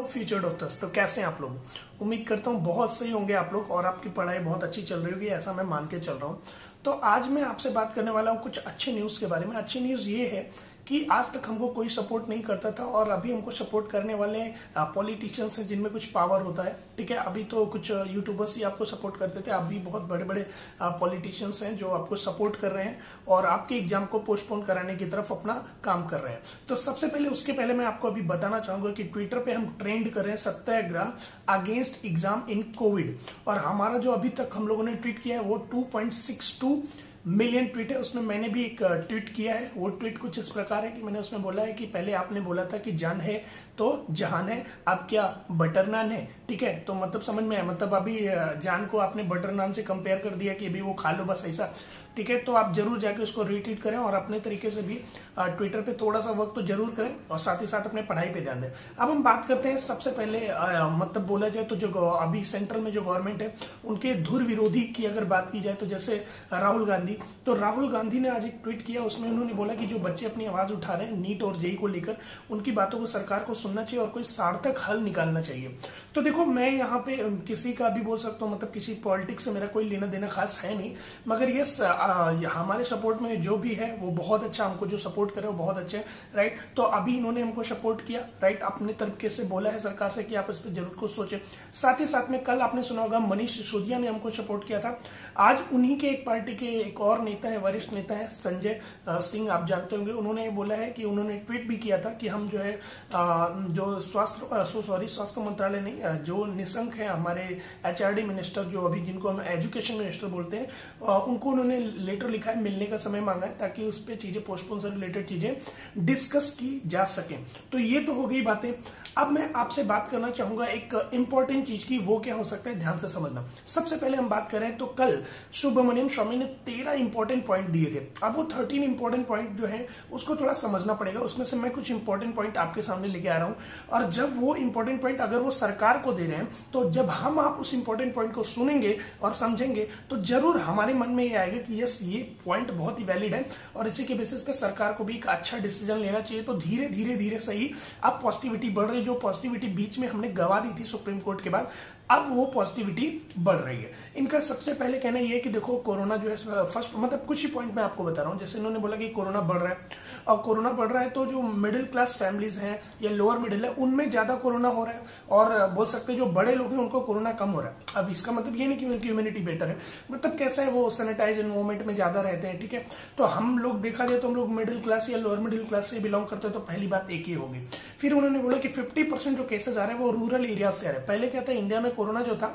Future doctors. तो कैसे हैं आप लोग? उम्मीद करता हूँ बहुत सही होंगे आप लोग और आपकी पढ़ाई बहुत अच्छी चल रही होगी, ऐसा मैं मान के चल रहा हूँ। तो आज मैं आपसे बात करने वाला हूँ कुछ अच्छे न्यूज़ के बारे में। अच्छी न्यूज़ ये है कि आज तक हमको कोई सपोर्ट नहीं करता था और अभी हमको सपोर्ट करने वाले पॉलिटिशियंस हैं जिनमें कुछ पावर होता है। ठीक है, अभी तो कुछ यूट्यूबर्स ही आपको सपोर्ट करते थे, अभी बहुत बड़े बड़े पॉलिटिशियंस हैं जो आपको सपोर्ट कर रहे हैं और आपके एग्जाम को पोस्टपोन कराने की तरफ अपना काम कर रहे हैं। तो सबसे पहले उसके पहले मैं आपको अभी बताना चाहूंगा कि ट्विटर पे हम ट्रेंड कर रहे हैं सत्याग्रह अगेंस्ट एग्जाम इन कोविड, और हमारा जो अभी तक हम लोगों ने ट्वीट किया है वो 2.62 मिलियन ट्वीट है। उसमें मैंने भी एक ट्वीट किया है। वो ट्वीट कुछ इस प्रकार है कि मैंने उसमें बोला है कि पहले आपने बोला था कि जान है तो जहान है, अब क्या बटर नान है। ठीक है, तो मतलब समझ में है, मतलब अभी जान को आपने बटर नान से कंपेयर कर दिया कि अभी वो खा लो बस ऐसा। ठीक है, तो आप जरूर जाके उसको रीट्वीट करें और अपने तरीके से भी ट्विटर पे थोड़ा सा वक्त तो जरूर करें और साथ ही साथ अपने पढ़ाई पे ध्यान दें। अब हम बात करते हैं सबसे पहले मतलब बोला जाए तो जो अभी सेंट्रल में जो गवर्नमेंट है उनके धुर विरोधी की अगर बात की जाए तो जैसे राहुल गांधी, तो राहुल गांधी ने आज एक ट्वीट किया, उसमें उन्होंने बोला कि जो बच्चे अपनी आवाज उठा रहे हैं नीट और जेई को लेकर, उनकी बातों को सरकार को सुनना चाहिए और कोई सार्थक हल निकालना चाहिए। तो देखो, मैं यहाँ पे किसी का भी बोल सकता हूँ, मतलब किसी पॉलिटिक्स से मेरा कोई लेना देना खास है नहीं, मगर ये हमारे सपोर्ट में जो भी है वो बहुत अच्छा, हमको जो सपोर्ट करे वो बहुत अच्छे है, राइट। तो अभी इन्होंने हमको सपोर्ट किया, राइट, अपने तरीके से बोला है सरकार से कि आप इस पर जरूर कुछ सोचें। साथ ही साथ में कल आपने सुना होगा मनीष सिसोदिया ने हमको सपोर्ट किया था। आज उन्हीं के एक पार्टी के एक और नेता है, वरिष्ठ नेता है संजय सिंह, आप जानते होंगे, उन्होंने बोला है कि उन्होंने ट्वीट भी किया था कि हम जो है जो स्वास्थ्य मंत्रालय नहीं, जो निशंक है हमारे एचआरडी मिनिस्टर, जो अभी जिनको हम एजुकेशन मिनिस्टर बोलते हैं, उनको उन्होंने लेटर लिखा है, मिलने का समय मांगा है ताकि उस पर चीजें पोस्टपोन से रिलेटेड चीजें डिस्कस की जा सके। तो ये तो हो गई बातें। अब मैं आपसे बात करना चाहूंगा एक इंपॉर्टेंट चीज की, वो क्या हो सकता है, ध्यान से समझना। सबसे पहले हम बात करें तो कल सुब्रमण्यम स्वामी ने 13 इंपॉर्टेंट पॉइंट दिए थे। अब वो 13 इंपॉर्टेंट पॉइंट जो है उसको थोड़ा समझना पड़ेगा, उसमें से मैं कुछ इंपॉर्टेंट पॉइंट आपके सामने लेके आ रहा हूं। और जब वो इंपॉर्टेंट पॉइंट अगर वो सरकार को दे रहे हैं तो जब हम आप उस इंपॉर्टेंट पॉइंट को सुनेंगे और समझेंगे तो जरूर हमारे मन में ये आएगा कि यस, ये पॉइंट बहुत ही वैलिड है और इसी के बेसिस पे सरकार को भी एक अच्छा डिसीजन लेना चाहिए। तो धीरे धीरे धीरे सही अब पॉजिटिविटी बढ़ रही है। जो पॉजिटिविटी बीच में हमने गवा दी थी सुप्रीम कोर्ट के बाद, अब वो पॉजिटिविटी बढ़ रही है। इनका सबसे पहले कहना यह है कि देखो, कोरोना जो है फर्स्ट, मतलब कुछ ही पॉइंट मैं आपको बता रहा हूं। जैसे इन्होंने बोला कि कोरोना बढ़ रहा है, और कोरोना बढ़ रहा है तो जो मिडिल क्लास फैमिलीज हैं या लोअर मिडिल है उनमें ज्यादा कोरोना हो रहा है, और बोल सकते हैं जो बड़े लोग हैं उनको कोरोना कम हो रहा है। अब इसका मतलब ये नहीं कि उनकी इम्यूनिटी बेटर है, मतलब कैसा है, वो सैनिटाइज एनवायरमेंट में ज्यादा रहते हैं। ठीक है, तो हम लोग देखा जाए तो हम लोग मिडिल क्लास या लोअर मिडिल क्लास से बिलोंग करते हैं, तो पहली बात एक ही होगी। फिर उन्होंने बोला कि 50% जो केसेस आ रहे हैं वो रूरल एरियाज से आ रहे हैं। पहले क्या था, इंडिया में कोरोना जो था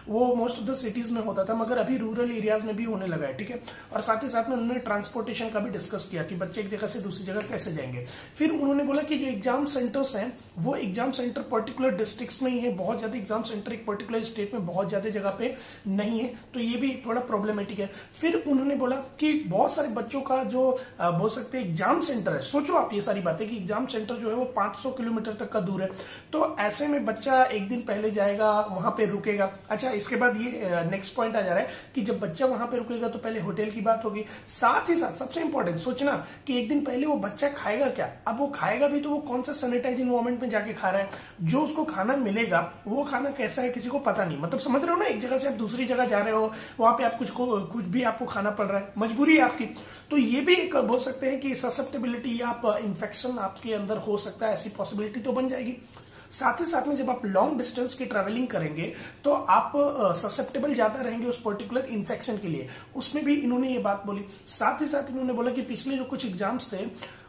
वो मोस्ट ऑफ द सिटीज में होता था, मगर अभी रूरल एरियाज में भी होने लगा है। ठीक है, और साथ ही साथ में उन्होंने ट्रांसपोर्टेशन का भी डिस्कस किया कि बच्चे एक जगह से दूसरी जगह कैसे जाएंगे। फिर उन्होंने बोला कि जो एग्जाम सेंटर्स हैं वो एग्जाम सेंटर पर्टिकुलर डिस्ट्रिक्ट्स में ही है, बहुत ज्यादा एग्जाम सेंटर एक पर्टिकुलर स्टेट में बहुत ज्यादा जगह पे नहीं है, तो ये भी थोड़ा प्रॉब्लमेटिक है। फिर उन्होंने बोला कि बहुत सारे बच्चों का जो बोल सकते हैं एग्जाम सेंटर है, सोचो आप ये सारी बातें कि एग्जाम सेंटर जो है वो 500 किलोमीटर तक का दूर है, तो ऐसे में बच्चा एक दिन पहले जाएगा, वहां पे रुकेगा। अच्छा, इसके बाद ये नेक्स्ट पॉइंट आ जा रहा है कि जब बच्चा वहां पे रुकेगा तो पहले होटल की बात होगी, साथ ही साथ सबसे इंपॉर्टेंट सोचना कि एक दिन पहले वो बच्चा खाएगा क्या। अब वो खाएगा भी तो वो कौन सा सैनिटाइज एनवायरमेंट में जाके खा रहा है, जो उसको खाना मिलेगा वो खाना कैसा है किसी को पता नहीं। मतलब समझ रहे हो ना, एक जगह से आप दूसरी जगह जा रहे हो, वहां पे आप कुछ भी आपको खाना पड़ रहा है, मजबूरी है आपकी। तो ये भी एक बोल सकते हैं कि ससेप्टेबिलिटी या इंफेक्शन आपके अंदर हो सकता है, ऐसी पॉसिबिलिटी तो बन जाएगी। साथ ही साथ में जब आप लॉन्ग डिस्टेंस की ट्रैवलिंग करेंगे तो आप ससेप्टेबल ज्यादा रहेंगे उस पर्टिकुलर इन्फेक्शन के लिए, उसमें भी इन्होंने ये बात बोली। साथ ही साथ इन्होंने बोला कि पिछले जो कुछ एग्जाम्स थे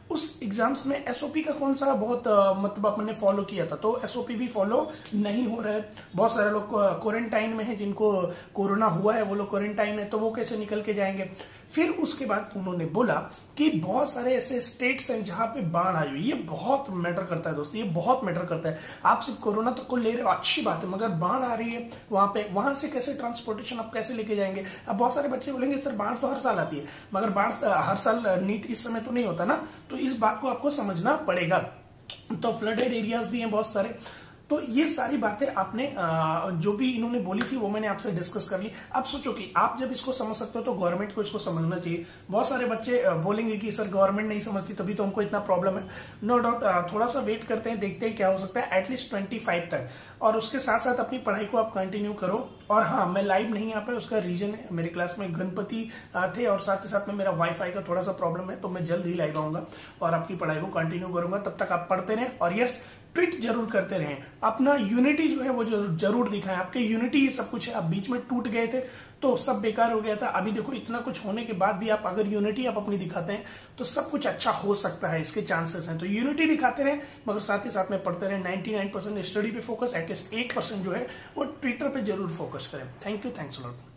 उस एग्जाम्स में एसओपी का कौन सा बहुत मतलब अपने फॉलो किया था, तो एसओपी भी फॉलो नहीं हो रहा है। बहुत सारे लोग क्वारंटाइन में हैं, जिनको कोरोना हुआ है वो लोग क्वारंटाइन है, तो वो कैसे निकल के जाएंगे। फिर उसके बाद उन्होंने बोला कि बहुत सारे ऐसे स्टेट्स हैं जहां पे बाढ़ आई हुई, ये बहुत मैटर करता है दोस्त, ये बहुत मैटर करता है। आप सिर्फ कोरोना तक को ले रहे हो, अच्छी बात है, मगर बाढ़ आ रही है वहां पे, वहां से कैसे ट्रांसपोर्टेशन आप कैसे लेके जाएंगे। अब बहुत सारे बच्चे बोलेंगे सर बाढ़ तो हर साल आती है, मगर बाढ़ हर साल नीट इस समय तो नहीं होता ना, तो इस बात को आपको समझना पड़ेगा। तो फ्लडेड एरियाज भी हैं बहुत सारे, तो ये सारी बातें आपने जो भी इन्होंने बोली थी वो मैंने आपसे डिस्कस कर ली। अब सोचो कि आप जब इसको समझ सकते हो तो गवर्नमेंट को इसको समझना चाहिए। बहुत सारे बच्चे बोलेंगे कि सर गवर्नमेंट नहीं समझती तभी तो हमको इतना प्रॉब्लम है। नो डाउट, थोड़ा सा वेट करते हैं, देखते हैं क्या हो सकता है एटलीस्ट 25 तक, और उसके साथ साथ अपनी पढ़ाई को आप कंटिन्यू करो। और हाँ, मैं लाइव नहीं आ पाया, उसका रीजन है मेरे क्लास में गणपति थे और साथ ही साथ में मेरा वाईफाई का थोड़ा सा प्रॉब्लम है, तो मैं जल्द ही लाइव आऊंगा और आपकी पढ़ाई को कंटिन्यू करूंगा। तब तक आप पढ़ते रहें और यस, ट्वीट जरूर करते रहें, अपना यूनिटी जो है वो जरूर दिखाएं। आपके यूनिटी ही सब कुछ है। आप बीच में टूट गए थे तो सब बेकार हो गया था। अभी देखो, इतना कुछ होने के बाद भी आप अगर यूनिटी आप अपनी दिखाते हैं तो सब कुछ अच्छा हो सकता है, इसके चांसेस हैं। तो यूनिटी दिखाते रहें, मगर साथ ही साथ में पढ़ते रहें। 99% स्टडी पे फोकस, एटलीस्ट 1% जो है वो ट्विटर पे जरूर फोकस करें। Thank you, thanks a lot.